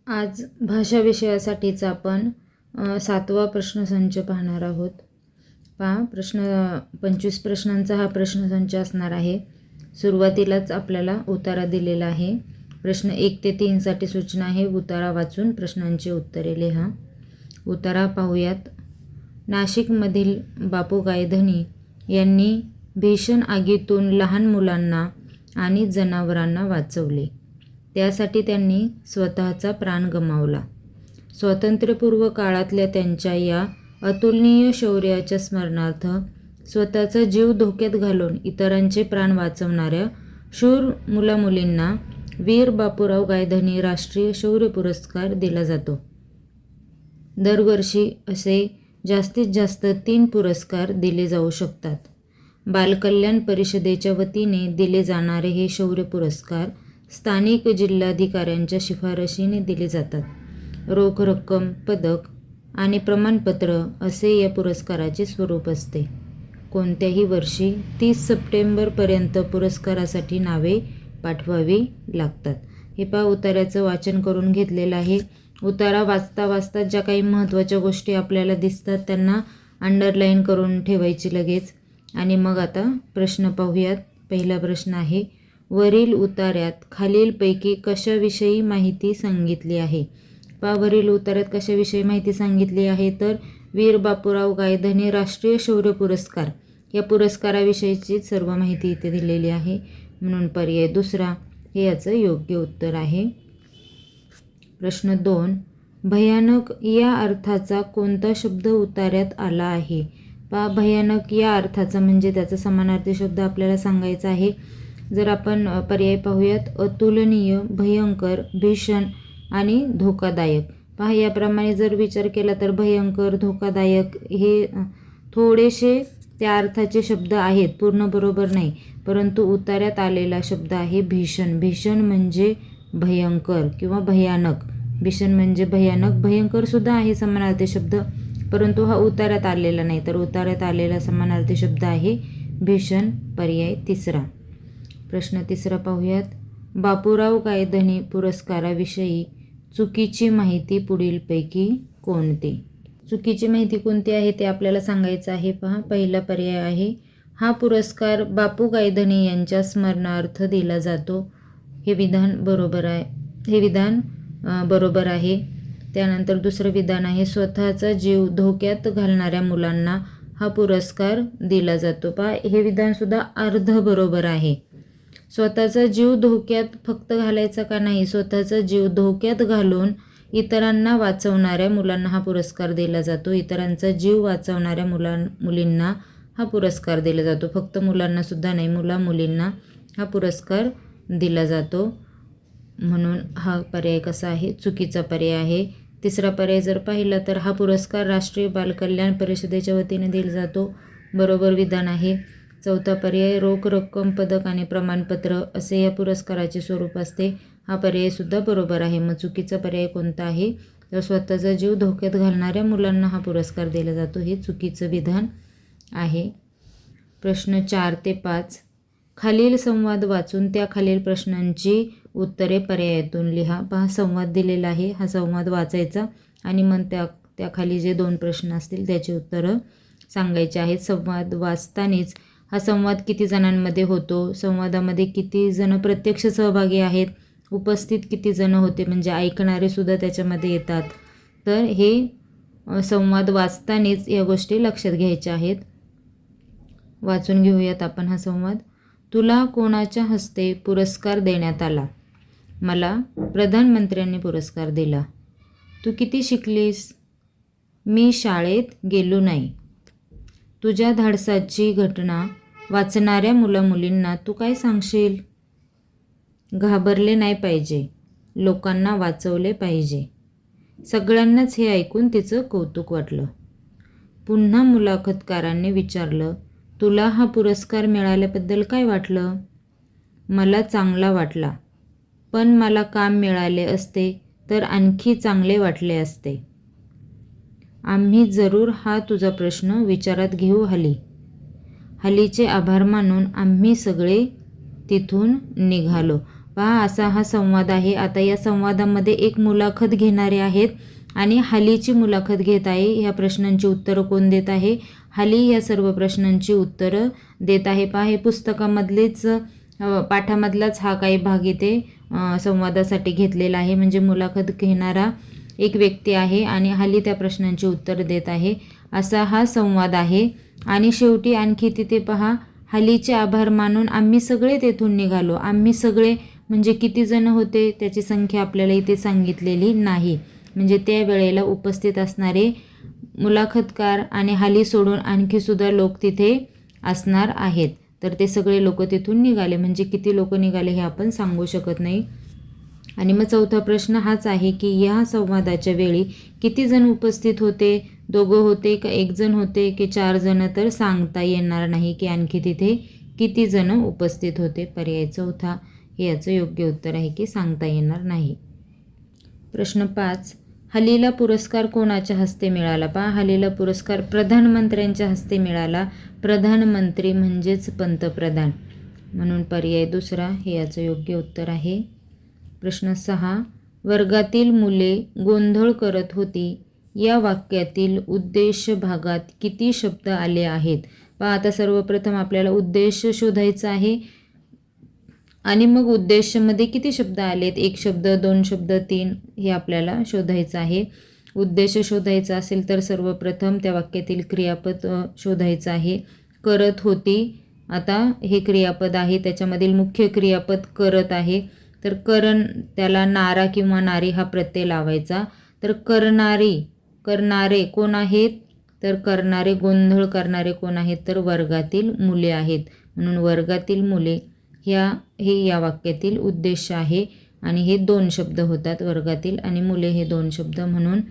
आज भाषा विषयासाठीचा आपण 7वा प्रश्नसंच पाहणार आहोत. पहा, 25 प्रश्नांचा हा प्रश्नसंच असणार आहे. सुरुवातीलाच आपल्याला उतारा दिलेला आहे. प्रश्न 1 ते 3 साठी सूचना आहे. उतारा वाचून प्रश्नांची उत्तरे लिहा. उतारा पाहूयात. नाशिकमधील बापू गायधनी यांनी भीषण आगीतून लहान मुलांना आणि जनावरांना वाचवले. त्यासाठी त्यांनी स्वतःचा प्राण गमावला. स्वातंत्र्यपूर्व काळातल्या त्यांच्या या अतुलनीय शौर्याच्या स्मरणार्थ स्वतःचा जीव धोक्यात घालून इतरांचे प्राण वाचवणाऱ्या शूर मुलामुलींना वीर बापूराव गायधनी राष्ट्रीय शौर्य पुरस्कार दिला जातो. दरवर्षी असे जास्तीत जास्त 3 पुरस्कार दिले जाऊ शकतात. बालकल्याण परिषदेच्या वतीने दिले जाणारे हे शौर्य पुरस्कार स्थानिक जिल्हाधिकाऱ्यांच्या शिफारशीने दिले जातात. रोख रक्कम, पदक आणि प्रमाणपत्र असे या पुरस्काराचे स्वरूप असते. कोणत्याही वर्षी 30 सप्टेंबरपर्यंत पुरस्कारासाठी नावे पाठवावी लागतात. हे पहा, उतार्याचं वाचन करून घेतलेलं आहे. उतारा वाचता वाचता ज्या काही महत्त्वाच्या गोष्टी आपल्याला दिसतात त्यांना अंडरलाईन करून ठेवायची लगेच. आणि मग आता प्रश्न पाहूयात. पहिला प्रश्न आहे, वरील उतार्यात खालीलपैकी कशाविषयी माहिती सांगितली आहे? पहा, वरील उतार्यात कशाविषयी माहिती सांगितली आहे तर वीर बापूराव गायधनी राष्ट्रीय शौर्य पुरस्कार या पुरस्काराविषयीची सर्व माहिती इथे दिलेली आहे. म्हणून पर्याय दुसरा हे याचं योग्य उत्तर आहे. प्रश्न 2, भयानक या अर्थाचा कोणता शब्द उतार्यात आला आहे? पहा, भयानक या अर्थाचा म्हणजे त्याचा समानार्थी शब्द आपल्याला सांगायचा आहे. जर आपण पर्याय पाहूयात, अतुलनीय, भयंकर, भीषण आणि धोकादायक. पहा, याप्रमाणे जर विचार केला तर भयंकर, धोकादायक हे थोडेसे त्या अर्थाचे शब्द आहेत, पूर्ण बरोबर नाही. परंतु उतार्यात आलेला शब्द आहे भीषण. भीषण म्हणजे भयंकर किंवा भयानक. भीषण म्हणजे भयानक. भयंकर सुद्धा आहे समानार्थी शब्द, परंतु हा उतार्यात आलेला नाही. तर उतार्यात आलेला समानार्थी शब्द आहे भीषण. पर्याय तिसरा. प्रश्न 3 पाहूयात. बापूराव गायधनी पुरस्काराविषयी चुकीची माहिती पुढीलपैकी कोणती? चुकीची माहिती कोणती आहे ते आपल्याला सांगायचं आहे. पहा, पहिला पर्याय आहे, हा पुरस्कार बापू गायधनी यांच्या स्मरणार्थ दिला जातो. हे विधान बरोबर आहे. बरोबर आहे. त्यानंतर दुसरं विधान आहे, स्वतःचा जीव धोक्यात घालणाऱ्या मुलांना हा पुरस्कार दिला जातो. पहा, हे विधानसुद्धा अर्ध बरोबर आहे. स्वतःचा जीव धोक्यात फक्त घालायचा का नाही, स्वतःचा जीव धोक्यात घालून इतरांना वाचवणाऱ्या मुलांना हा पुरस्कार दिला जातो. इतरांचा जीव वाचवणाऱ्या मुलींना हा पुरस्कार दिला जातो. फक्त मुलांना सुद्धा नाही, मुलींना हा पुरस्कार दिला जातो. म्हणून हा पर्याय कसा आहे? चुकीचा पर्याय आहे. तिसरा पर्याय जर पाहिला तर हा पुरस्कार राष्ट्रीय बालकल्याण परिषदेच्या वतीने दिला जातो. बरोबर विधान आहे. चौथा पर्याय, रोख रक्कम, पदक आणि प्रमाणपत्र असे या पुरस्काराचे स्वरूप असते. हा पर्याय सुद्धा बरोबर आहे. मग चुकीचा पर्याय कोणता आहे तर स्वतःचा जीव धोक्यात घालणाऱ्या मुलांना हा पुरस्कार दिला जातो. हे चुकीचं विधान आहे. प्रश्न 4 ते 5, खालील संवाद वाचून त्या खालील प्रश्नांची उत्तरे पर्यायातून लिहा. पहा, संवाद दिलेला आहे. हा संवाद वाचायचा आणि मग त्याखाली जे 2 प्रश्न असतील त्याची उत्तरं सांगायची आहेत. संवाद वाचतानाच हा संवाद किती जणांमध्ये होतो, संवादामध्ये किती जण प्रत्यक्ष सहभागी आहेत, उपस्थित किती जण होते म्हणजे ऐकणारे सुद्धा त्याच्यामध्ये येतात. तर हे संवाद वाचतानाच या गोष्टी लक्षात घ्यायच्या आहेत. वाचून घेऊयात आपण हा संवाद. तुला कोणाच्या हस्ते पुरस्कार देण्यात आला? मला प्रधानमंत्र्यांनी पुरस्कार दिला. तू किती शिकलीस? मी शाळेत गेलो नाही. तुझ्या धाडसाची घटना वाचणाऱ्या मुलामुलींना तू काय सांगशील? घाबरले नाही पाहिजे, लोकांना वाचवले पाहिजे. सगळ्यांनाच हे ऐकून तिचं कौतुक वाटलं. पुन्हा मुलाखतकारांनी विचारलं, तुला हा पुरस्कार मिळाल्याबद्दल काय वाटलं? मला चांगला वाटला, पण मला काम मिळाले असते तर आणखी चांगले वाटले असते. आम्ही जरूर हा तुझा प्रश्न विचारात घेऊ हलीचे आभार मानून आम्ही सगळे तिथून निघालो. पहा असा हा संवाद आहे. आता या संवादामध्ये एक मुलाखत घेणारे आहेत आणि हालीची मुलाखत घेत आहे. ह्या प्रश्नांची उत्तरं कोण देत आहे? हाली ह्या सर्व प्रश्नांची उत्तरं देत आहे. पहा हे पुस्तकामधलेच पाठामधलाच हा काही भाग इथे संवादासाठी घेतलेला आहे. म्हणजे मुलाखत घेणारा एक व्यक्ती आहे आणि हाली त्या प्रश्नांची उत्तर देत आहे असा हा संवाद आहे. आणि शेवटी आणखी तिथे पहा हालीचे आभार मानून आम्ही सगळे तेथून निघालो. आम्ही सगळे म्हणजे किती जण होते त्याची संख्या आपल्याला इथे सांगितलेली नाही. म्हणजे त्या वेळेला उपस्थित असणारे मुलाखतकार आणि हाली सोडून आणखीसुद्धा लोक तिथे असणार आहेत. तर ते सगळे लोक तिथून निघाले. म्हणजे किती लोक निघाले हे आपण सांगू शकत नाही. आणि मग चौथा प्रश्न हाच आहे की या संवादाच्या वेळी किती जण उपस्थित होते? दोघं होते का एक जण होते की 4 जण? तर सांगता येणार नाही की आणखी तिथे किती जण उपस्थित होते. पर्याय चौथा हे याचं योग्य उत्तर आहे की सांगता येणार नाही. प्रश्न 5. हालीला पुरस्कार कोणाच्या हस्ते मिळाला? पहा हालीला पुरस्कार प्रधानमंत्र्यांच्या हस्ते मिळाला. प्रधानमंत्री म्हणजेच पंतप्रधान, म्हणून पर्याय दुसरा हे याचं योग्य उत्तर आहे. प्रश्न 6. वर्गातील मुले गोंधळ करत होती या वाक्यातील उद्देश भागात किती शब्द आले आहेत? पहा आता सर्वप्रथम आपल्याला उद्देश शोधायचा आहे आणि मग उद्देशमध्ये किती शब्द आलेत? 1 शब्द, 2 शब्द, 3 हे आपल्याला शोधायचं आहे. उद्देश शोधायचा असेल तर सर्वप्रथम त्या वाक्यातील क्रियापद शोधायचं आहे. करत होती, आता हे क्रियापद आहे, त्याच्यामधील मुख्य क्रियापद करत आहे. तर त्याला नारा किंवा नारी हा प्रत्यय लावायचा. तर करणारे कोण आहेत? तर करणारे, गोंधळ करणारे कोण आहेत? तर वर्गातील मुले आहेत. म्हणून वर्गातील मुले हे या वाक्यातील उद्देश आहे आणि हे 2 शब्द होतात. वर्गातील आणि मुले हे 2 शब्द, म्हणून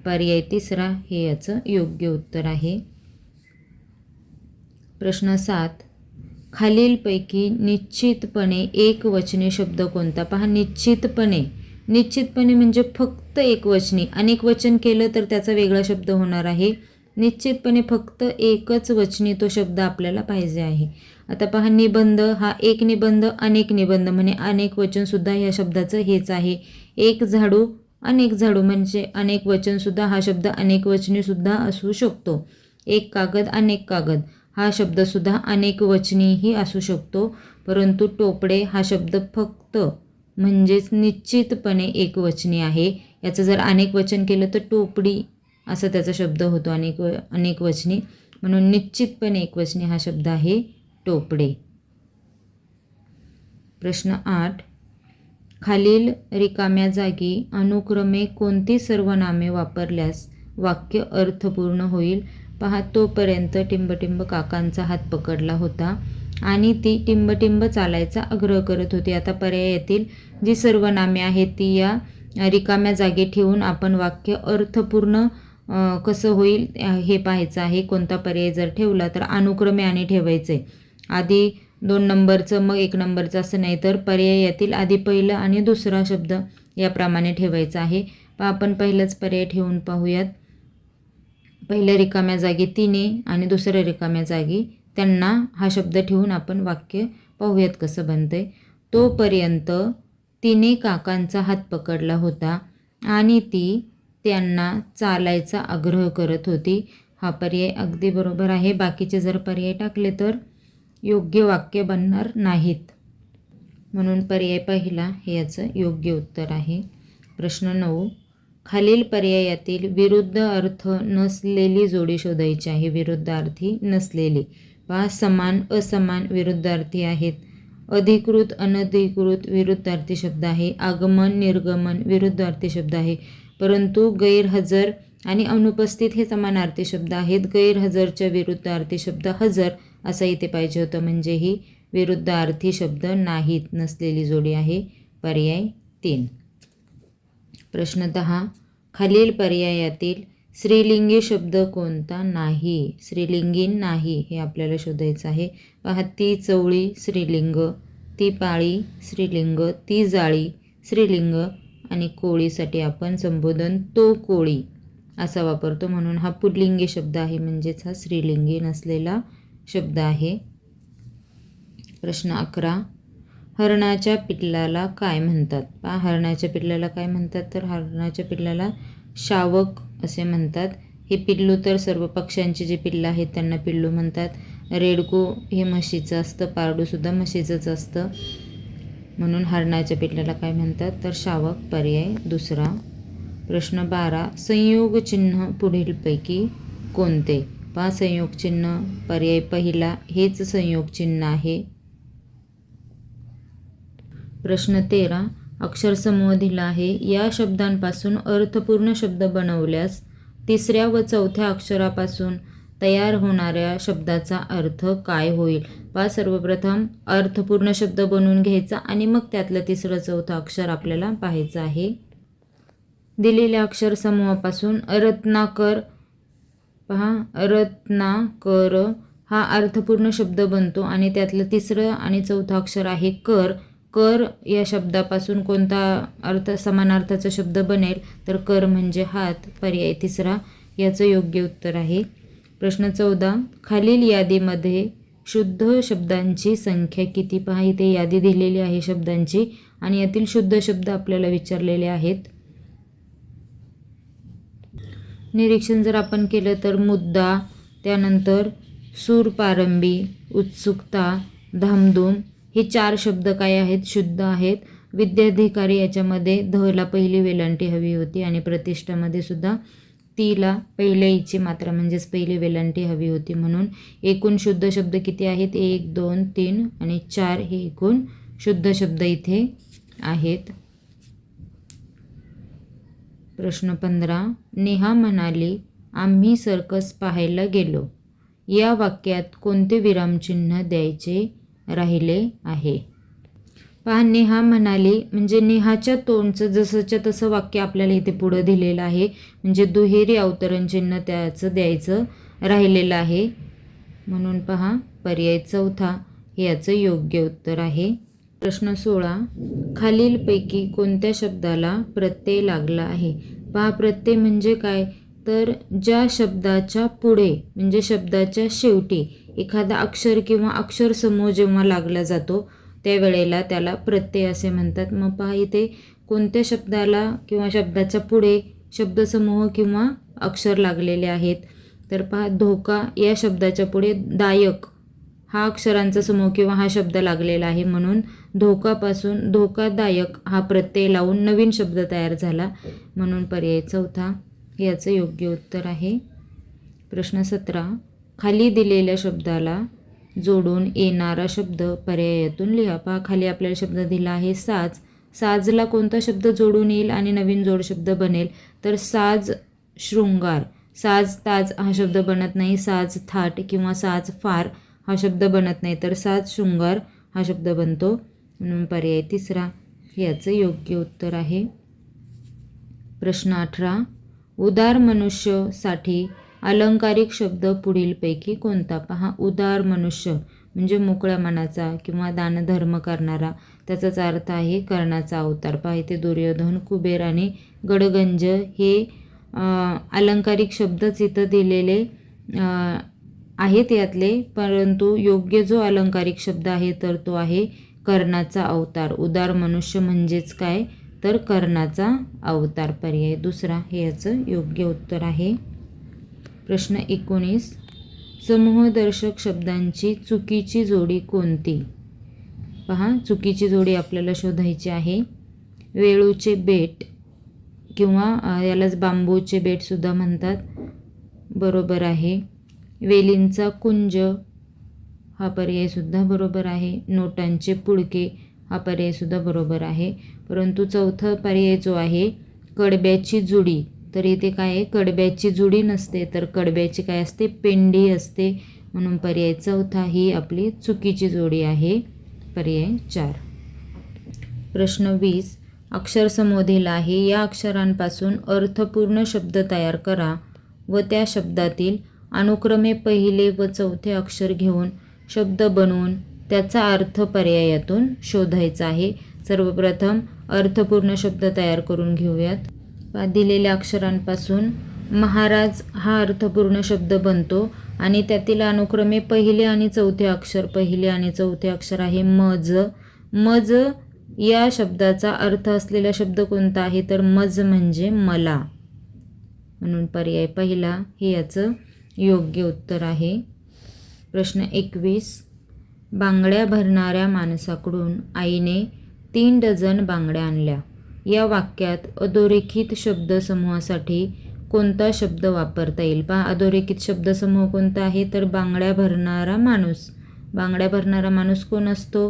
पर्याय तिसरा हे याचं योग्य उत्तर आहे. प्रश्न 7. खालीलपैकी निश्चितपणे एकवचनी शब्द कोणता? पहा निश्चितपणे म्हणजे फक्त एकवचनी. अनेक वचन केलं तर त्याचा वेगळा शब्द होणार आहे. निश्चितपणे फक्त एकच वचनी तो शब्द आपल्याला पाहिजे आहे. आता पहा निबंध हा एक निबंध, अनेक निबंध म्हणजे अनेक वचनसुद्धा या शब्दाचं हेच आहे. एक झाडू, अनेक झाडू म्हणजे अनेक वचनसुद्धा हा शब्द अनेक वचनीसुद्धा असू शकतो. एक कागद, अनेक कागद हा शब्दसुद्धा अनेक वचनीही असू शकतो. परंतु टोपडे हा शब्द फक्त म्हणजेच निश्चितपणे एकवचनी आहे. याचं जर अनेक वचन केलं तर टोपडी असा त्याचा शब्द होतो अनेक वचनी. म्हणून निश्चितपणे एकवचनी हा शब्द आहे टोपडे. प्रश्न 8. खालील रिकाम्या जागी अनुक्रमे कोणती सर्वनामे वापरल्यास वाक्य अर्थपूर्ण होईल? पहा तोपर्यंत टिंबटिंब काकांचा हात पकडला होता आणि ती टिंबटिंब चालायचा आग्रह करत होती. आता पर्यायातील जी सर्वनामे आहेत ती या रिकाम्या जागी ठेवून आपण वाक्य अर्थपूर्ण कसं होईल हे पाहायचं आहे. कोणता पर्याय जर ठेवला तर अनुक्रमे आणि ठेवायचे. आधी 2 नंबरचं मग 1 नंबरचं असं नाही, तर पर्यायातील आधी पहिलं आणि दुसरा शब्द याप्रमाणे ठेवायचा आहे. आपण पहिलंच पर्याय ठेवून पाहूयात. पहिल्या रिकाम्या जागी तिने आणि दुसऱ्या रिकाम्या जागी त्यांना हा शब्द ठेवून आपण वाक्य पाहूयात कसं बनतंय. तोपर्यंत तिने काकांचा हात पकडला होता आणि ती त्यांना चालायचा आग्रह करत होती. हा पर्याय अगदी बरोबर आहे. बाकीचे जर पर्याय टाकले तर योग्य वाक्य बनणार नाहीत. म्हणून पर्याय पहिला हे याचं योग्य उत्तर आहे. प्रश्न 9. खालील पर्यायातील विरुद्ध अर्थ नसलेली जोडी शोधायची आहे. विरुद्धार्थी नसलेली. पहा समान, असमान विरुद्धार्थी आहेत. अधिकृत, अनधिकृत विरुद्धार्थी शब्द आहे. आगमन, निर्गमन विरुद्धार्थी शब्द आहे. परंतु गैरहजर आणि अनुपस्थित हे समानार्थी शब्द आहेत. गैरहजरच्या विरुद्धार्थी शब्द हजर असा इथे पाहिजे होतं, म्हणजे ही विरुद्धार्थी शब्द नाहीत, नसलेली जोडी आहे. पर्याय 3. प्रश्न 10. खालील पर्यायातील स्त्रीलिंगी शब्द कोणता नाही? स्त्रीलिंगी नाही हे आपल्याला शोधायचं आहे. पहा ती चवळी स्त्रीलिंग, ती पाळी स्त्रीलिंग, ती जाळी स्त्रीलिंग आणि कोळीसाठी आपण संबोधन तो कोळी असा वापरतो. म्हणून हा पुल्लिंगी शब्द आहे, म्हणजेच हा स्त्रीलिंगी नसलेला शब्द आहे. प्रश्न 11. हरणाच्या पिल्लाला काय म्हणतात? पहा, हरणाच्या पिल्लाला काय म्हणतात? तर हरणाच्या पिल्लाला शावक असे म्हणतात. हे पिल्लू तर सर्व पक्ष्यांचे जे पिल्लं आहेत त्यांना पिल्लू म्हणतात. रेडकू हे म्हशीचं असतं, पारडूसुद्धा म्हशीचंच असतं. म्हणून हरणाच्या पिल्लाला काय म्हणतात? तर शावक, पर्याय दुसरा. प्रश्न 12. संयोग चिन्ह पुढीलपैकी कोणते? पहा, संयोग चिन्ह पर्याय पहिला हेच संयोग चिन्ह आहे. प्रश्न 13. अक्षरसमूह दिला आहे. या शब्दांपासून अर्थपूर्ण शब्द बनवल्यास तिसऱ्या व चौथ्या अक्षरापासून तयार होणाऱ्या शब्दाचा अर्थ काय होईल? पहा, सर्वप्रथम अर्थपूर्ण शब्द बनवून घ्यायचा आणि मग त्यातलं तिसरं चौथं अक्षर आपल्याला पाहायचं आहे. दिलेल्या अक्षरसमूहापासून रत्नाकर, पहा, रत्नाकर हा अर्थपूर्ण शब्द बनतो आणि त्यातलं तिसरं आणि चौथं अक्षर आहे कर. कर या शब्दापासून कोणता समानार्थाचा शब्द बनेल? तर कर म्हणजे हात, पर्याय तिसरा याचं योग्य उत्तर आहे. प्रश्न 14. खालील यादीमध्ये शुद्ध शब्दांची संख्या किती? पहा, इथे यादी दिलेली आहे शब्दांची आणि यातील शुद्ध शब्द आपल्याला विचारलेले आहेत. निरीक्षण जर आपण केलं तर मुद्दा, त्यानंतर सूर पारंबी, उत्सुकता, धामधूम हे 4 शब्द काय आहेत? शुद्ध आहेत. विद्याधिकारी याच्यामध्ये धला पहिली वेलांटी हवी होती आणि प्रतिष्ठामध्ये सुद्धा तीला पहिल्या ईची मात्रा म्हणजेच पहिली वेलांटी हवी होती. म्हणून एकूण शुद्ध शब्द किती आहेत? 1, 2, 3 आणि 4 हे एकूण शुद्ध शब्द इथे आहेत. प्रश्न 15. नेहा म्हणाली, आम्ही सर्कस पाहायला गेलो. या वाक्यात कोणते विरामचिन्ह द्यायचे राहिले आहे? पहा, नेहा म्हणाली म्हणजे नेहाच्या तोंडचं जसंच्या तसं वाक्य आपल्याला इथे पुढं दिलेलं आहे. म्हणजे दुहेरी अवतरण चिन्ह त्याचं द्यायचं राहिलेलं आहे. म्हणून पहा, पर्याय चौथा हे याचं योग्य उत्तर आहे. प्रश्न 16. खालीलपैकी कोणत्या शब्दाला प्रत्यय लागला आहे? पहा, प्रत्यय म्हणजे काय? तर ज्या शब्दाच्या पुढे म्हणजे शब्दाच्या शेवटी एखादा अक्षर किंवा अक्षरसमूह जेव्हा लागला जातो त्यावेळेला त्याला प्रत्यय असे म्हणतात. मग पहा, इथे कोणत्या शब्दाला किंवा शब्दाच्या पुढे शब्दसमूह किंवा अक्षर लागलेले आहेत? तर पहा, धोका या शब्दाच्या पुढे दायक हा अक्षरांचा समूह किंवा हा शब्द लागलेला आहे. म्हणून धोकापासून धोकादायक हा प्रत्यय लावून नवीन शब्द तयार झाला. म्हणून पर्याय चौथा याचं योग्य उत्तर आहे. प्रश्न 17. खाली दिलेल्या शब्दाला जोडून येणारा शब्द पर्यायातून लिहा. पहा, खाली आपल्याला शब्द दिला आहे साज. साजला कोणता शब्द जोडून येईल आणि नवीन जोड शब्द बनेल? तर साज शृंगार. साज ताज हा शब्द बनत नाही. साज थाट किंवा साज फार हा शब्द बनत नाही. तर साज शृंगार हा शब्द बनतो. म्हणून पर्याय तिसरा याचं योग्य उत्तर आहे. प्रश्न 18. उदार मनुष्य साठी अलंकारिक शब्द पुढीलपैकी कोणता? पहा, उदार मनुष्य म्हणजे मोकळ्या मनाचा किंवा दानधर्म करणारा, त्याचाच अर्थ आहे कर्णाचा अवतार. पहा, इथे दुर्योधन, कुबेर आणि गडगंज हे अलंकारिक शब्दच इथं दिलेले आहेत यातले, परंतु योग्य जो अलंकारिक शब्द आहे तर तो आहे कर्णाचा अवतार. उदार मनुष्य म्हणजेच काय? तर कर्णाचा अवतार. पर्याय दुसरा हे याचं योग्य उत्तर आहे. प्रश्न 19. समूहदर्शक शब्दांची चुकीची जोडी कोणती? पहा, चुकीची जोडी आपल्याला शोधायची आहे. वेळूचे बेट किंवा यालाच बांबूचे बेटसुद्धा म्हणतात, बरोबर आहे. वेलींचा कुंज हा पर्यायसुद्धा बरोबर आहे. नोटांचे पुडके हा पर्यायसुद्धा बरोबर आहे. परंतु चौथा पर्याय जो आहे कडब्याची जुडी, तर इथे काय आहे? कडब्याची जुडी नसते, तर कडब्याची काय असते? पेंडी असते. म्हणून पर्याय चौथा ही आपली चुकीची जोडी आहे. पर्याय 4. प्रश्न 20. अक्षरसमूह दिला आहे. या अक्षरांपासून अर्थपूर्ण शब्द तयार करा व त्या शब्दातील अनुक्रमे पहिले व चौथे अक्षर घेऊन शब्द बनवून त्याचा अर्थ पर्यायातून शोधायचा आहे. सर्वप्रथम अर्थपूर्ण शब्द तयार करून घेऊयात. दिलेल्या अक्षरांपासून महाराज हा अर्थपूर्ण शब्द बनतो आणि त्यातील अनुक्रमे पहिले आणि चौथे अक्षर आहे मज. मज या शब्दाचा अर्थ असलेला शब्द कोणता आहे तर मज म्हणजे मला, म्हणून पर्याय पहिला हे याचं योग्य उत्तर आहे. प्रश्न 21. बांगड्या भरणाऱ्या माणसाकडून आईने 3 डझन बांगड्या आणल्या. या वाक्यात अधोरेखित शब्दसमूहासाठी कोणता शब्द वापरता येईल? पहा, अधोरेखित शब्दसमूह कोणता आहे तर बांगड्या भरणारा माणूस. बांगड्या भरणारा माणूस कोण असतो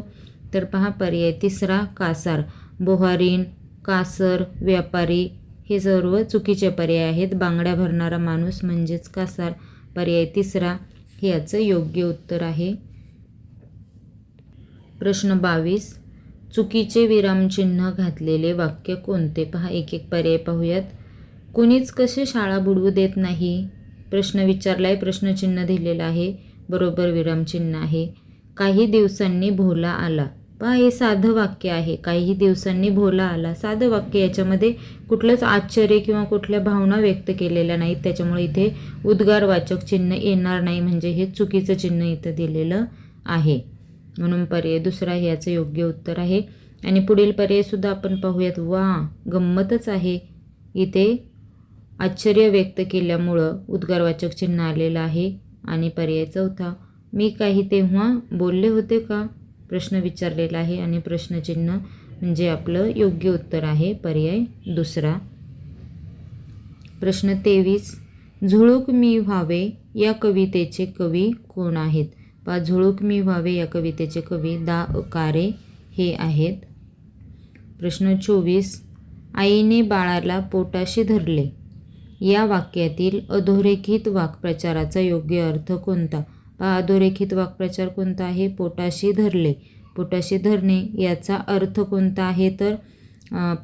तर पहा पर्याय तिसरा कासार. बोहारीन, कासर, व्यापारी हे सर्व चुकीचे पर्याय आहेत. बांगड्या भरणारा माणूस म्हणजेच कासार. पर्याय तिसरा हे याचं योग्य उत्तर आहे. प्रश्न 22. चुकीचे विरामचिन्ह घातलेले वाक्य कोणते? पहा, एक एक पर्याय पाहूयात. कुणीच कसे शाळा बुडवू देत नाही. प्रश्न विचारला आहे, प्रश्नचिन्ह दिलेलं आहे, बरोबर विरामचिन्ह आहे. काही दिवसांनी भोला आला. पहा, हे साधं वाक्य आहे. काही दिवसांनी भोला आला, साधं वाक्य. याच्यामध्ये कुठलंच आश्चर्य किंवा कुठल्या भावना व्यक्त केलेल्या नाहीत, त्याच्यामुळे इथे उद्गारवाचक चिन्ह येणार नाही, म्हणजे हे चुकीचं चिन्ह इथं दिलेलं आहे. म्हणून पर्याय दुसरा हे याचं योग्य उत्तर आहे. आणि पुढील पर्यायसुद्धा आपण पाहूयात. वा, गंमतच आहे. इथे आश्चर्य व्यक्त केल्यामुळं उद्गारवाचक चिन्ह आलेलं आहे. आणि पर्याय चौथा, मी काही तेव्हा बोलले होते का? प्रश्न विचारलेला आहे आणि प्रश्नचिन्ह म्हणजे आपलं योग्य उत्तर आहे पर्याय दुसरा. प्रश्न 23. झुळूक मी व्हावे या कवितेचे कवी कोण आहेत? पहा, झुळूक मी व्हावे या कवितेचे कवी दा. कारे हे आहेत. प्रश्न 24. आईने बाळाला पोटाशी धरले. या वाक्यातील अधोरेखित वाक्प्रचाराचा योग्य अर्थ कोणता? पहा, अधोरेखित वाक्प्रचार कोणता आहे? पोटाशी धरले. पोटाशी धरणे याचा अर्थ कोणता आहे तर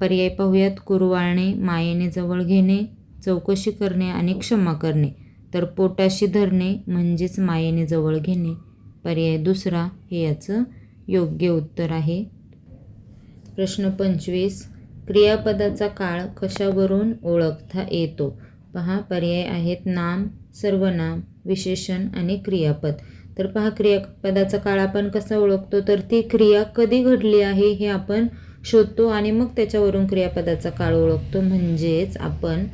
पर्याय पाहूयात. कुरवाळणे, मायेने जवळ घेणे, चौकशी करणे आणि क्षमा करणे. तर पोटाशी धरणे म्हणजेच मायेने जवळ घेणे. पर्याय दुसरा हे याचं योग्य उत्तर आहे. प्रश्न 25. क्रियापदाचा काळ कशावरून ओळखता येतो? पहा, पर्याय आहेत नाम, सर्वनाम, विशेषण आणि क्रियापद. तर पहा, क्रियापदाचा काळ आपण कसा ओळखतो तर ती क्रिया कधी घडली आहे हे आपण शोधतो आणि मग त्याच्यावरून क्रियापदाचा काळ ओळखतो. म्हणजेच आपण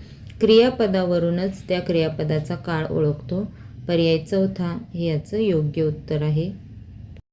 क्रियापदावरूनच त्या क्रियापदाचा काळ ओळखतो. पर्याय चौथा हे याचं योग्य उत्तर आहे.